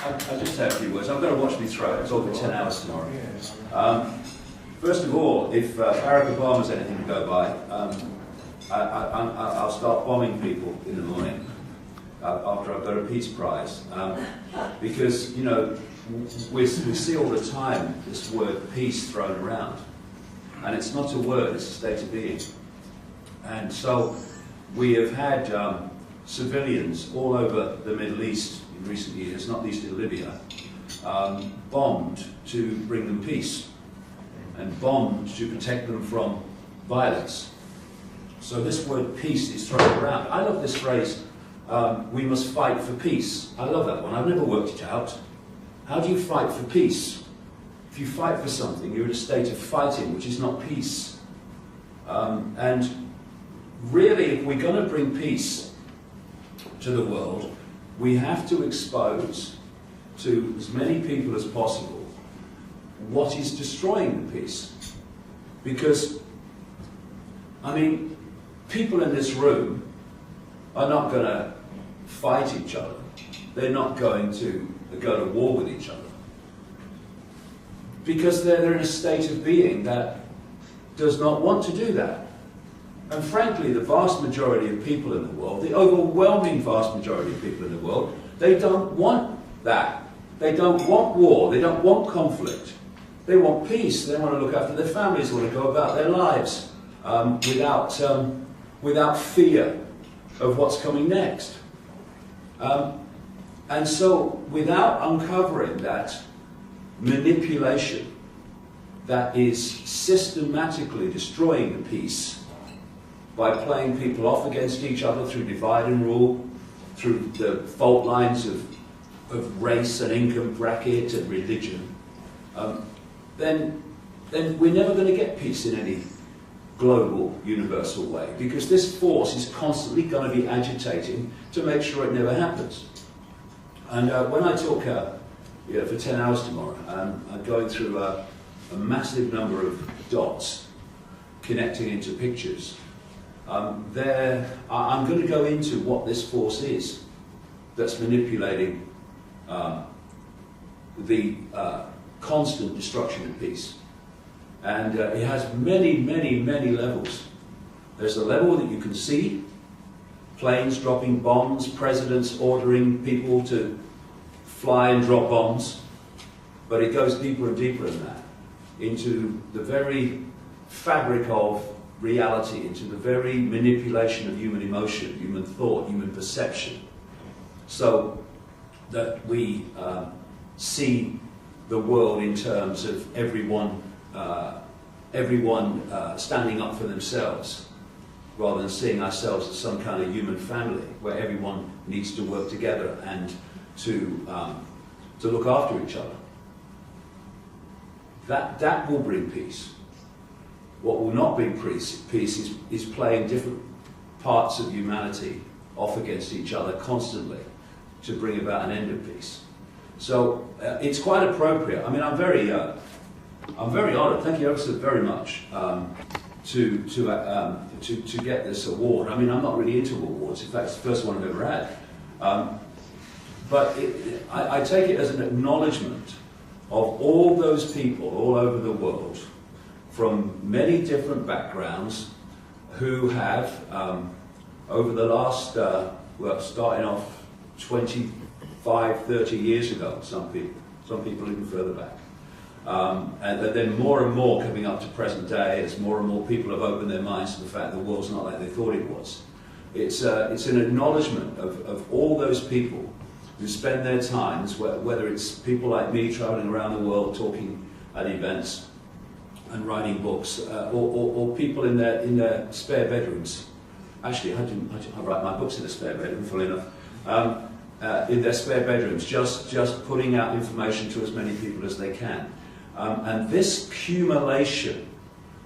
I'll just say a few words. I'm going to watch me throw it. It's all for 10 hours tomorrow. First of all, if Barack Obama's anything to go by, I'll start bombing people in the morning after I've got a peace prize. Because, you know, we see all the time this word peace thrown around. And it's not a word, it's a state of being. And so we have had civilians all over the Middle East in recent years, not least in Libya, bombed to bring them peace and bombed to protect them from violence. So this word peace is thrown around. I love this phrase, we must fight for peace. I love that one. I've never worked it out. How do you fight for peace? If you fight for something, you're in a state of fighting, which is not peace. And really, if we're going to bring peace to the world, we have to expose to as many people as possible what is destroying the peace. Because, I mean, people in this room are not going to fight each other. They're not going to go to war with each other. Because they're in a state of being that does not want to do that. And frankly, the vast majority of people in the world, the overwhelming vast majority of people in the world, they don't want that. They don't want war. They don't want conflict. They want peace. They want to look after their families. They want to go about their lives without fear of what's coming next. And so, without uncovering that manipulation that is systematically destroying the peace by playing people off against each other through divide and rule, through the fault lines of race and income bracket and religion, then we're never going to get peace in any global, universal way, because this force is constantly going to be agitating to make sure it never happens. And when I talk for 10 hours tomorrow, I'm going through a massive number of dots connecting into pictures. I'm going to go into what this force is that's manipulating the constant destruction of peace. And it has many, many, many levels. There's the level that you can see, planes dropping bombs, presidents ordering people to fly and drop bombs, but it goes deeper and deeper than that, into the very fabric of reality, into the very manipulation of human emotion, human thought, human perception, so that we see the world in terms of everyone standing up for themselves, rather than seeing ourselves as some kind of human family where everyone needs to work together and to look after each other. That will bring peace. What will not bring peace is playing different parts of humanity off against each other constantly to bring about an end of peace. So it's quite appropriate. I mean, I'm very honoured. Thank you ever so very much to get this award. I mean, I'm not really into awards. In fact, it's the first one I've ever had. But I take it as an acknowledgement of all those people all over the world from many different backgrounds who have, over the last, starting off 25, 30 years ago, some people even further back. And then more and more coming up to present day as more and more people have opened their minds to the fact that the world's not like they thought it was. It's an acknowledgement of all those people who spend their times, whether it's people like me travelling around the world talking at events and writing books, or people in their spare bedrooms. Actually, I write my books in a spare bedroom, full enough. In their spare bedrooms, just putting out information to as many people as they can. And this accumulation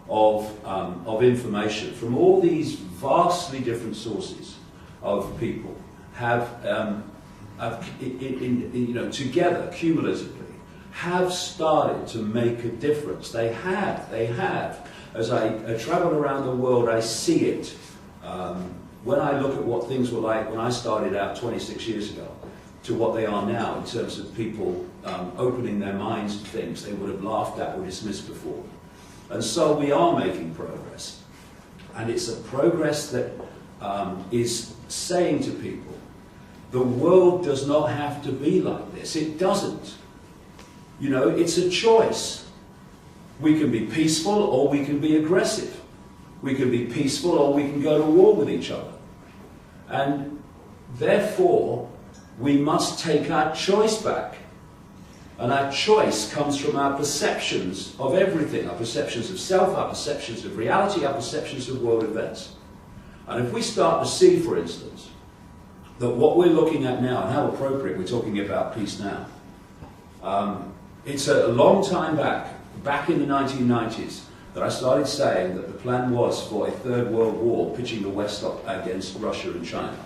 of information from all these vastly different sources of people have together, cumulatively, have started to make a difference. They have. As I travel around the world, I see it. When I look at what things were like when I started out 26 years ago, to what they are now in terms of people opening their minds to things they would have laughed at or dismissed before. And so we are making progress. And it's a progress that is saying to people, the world does not have to be like this. It doesn't. You know, it's a choice. We can be peaceful or we can be aggressive. We can be peaceful or we can go to war with each other. And therefore, we must take our choice back. And our choice comes from our perceptions of everything, our perceptions of self, our perceptions of reality, our perceptions of world events. And if we start to see, for instance, that what we're looking at now, and how appropriate we're talking about peace now, it's a long time back in the 1990s, that I started saying that the plan was for a third world war, pitching the West up against Russia and China.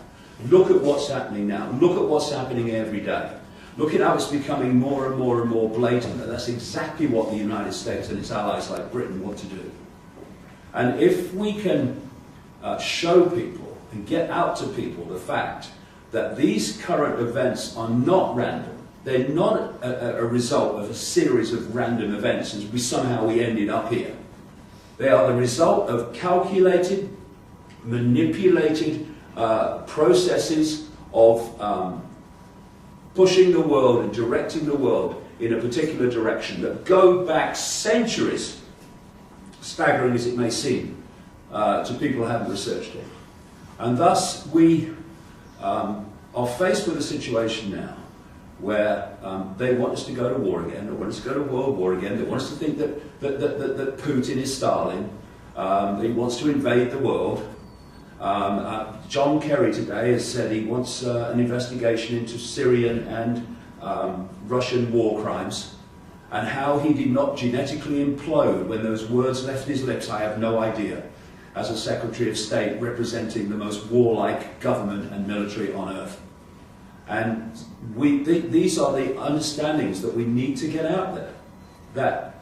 Look at what's happening now. Look at what's happening every day. Look at how it's becoming more and more and more blatant, and that's exactly what the United States and its allies like Britain want to do. And if we can show people and get out to people the fact that these current events are not random, they're not a result of a series of random events and we ended up here. They are the result of calculated, manipulated processes of pushing the world and directing the world in a particular direction that go back centuries, staggering as it may seem, to people who haven't researched it. And thus we are faced with a situation now where they want us to go to war again, they want us to go to World War again, they want us to think that Putin is Stalin, he wants to invade the world. John Kerry today has said he wants an investigation into Syrian and Russian war crimes, and how he did not genetically implode when those words left his lips, I have no idea, as a Secretary of State representing the most warlike government and military on earth. And these are the understandings that we need to get out there, that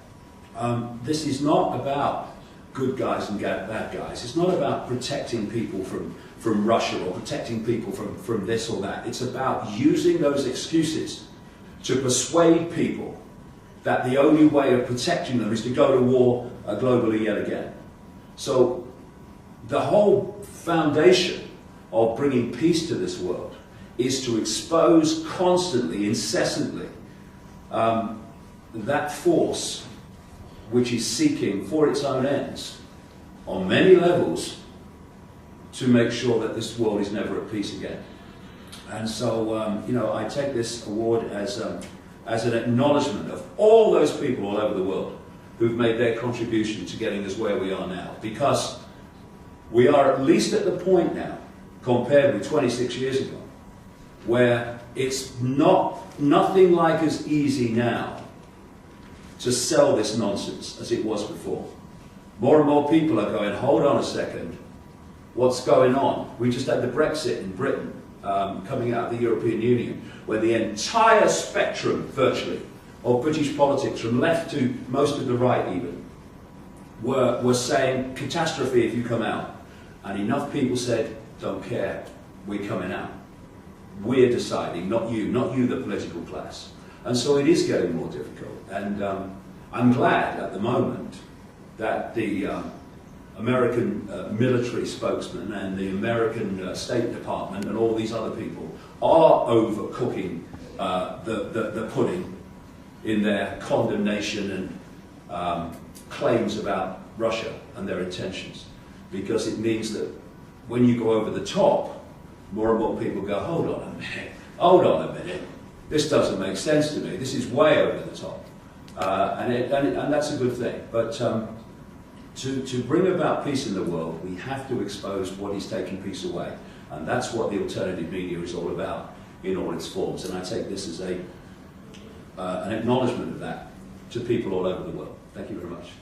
this is not about good guys and bad guys. It's not about protecting people from Russia or protecting people from this or that. It's about using those excuses to persuade people that the only way of protecting them is to go to war globally yet again. So the whole foundation of bringing peace to this world is to expose constantly, incessantly, that force which is seeking for its own ends, on many levels, to make sure that this world is never at peace again. And so, you know, I take this award as an acknowledgement of all those people all over the world who've made their contribution to getting us where we are now. Because we are at least at the point now, compared with 26 years ago, where it's nothing like as easy now to sell this nonsense as it was before. More and more people are going, hold on a second, what's going on? We just had the Brexit in Britain, coming out of the European Union, where the entire spectrum, virtually, of British politics, from left to most of the right even, were saying, catastrophe if you come out. And enough people said, don't care, we're coming out. We're deciding, not you, the political class. And so it is getting more difficult. And I'm glad at the moment that the American military spokesman and the American State Department and all these other people are overcooking the pudding in their condemnation and claims about Russia and their intentions. Because it means that when you go over the top, more and more people go, hold on a minute, this doesn't make sense to me, this is way over the top. And that's a good thing. But to bring about peace in the world, we have to expose what is taking peace away. And that's what the alternative media is all about in all its forms. And I take this as an acknowledgement of that to people all over the world. Thank you very much.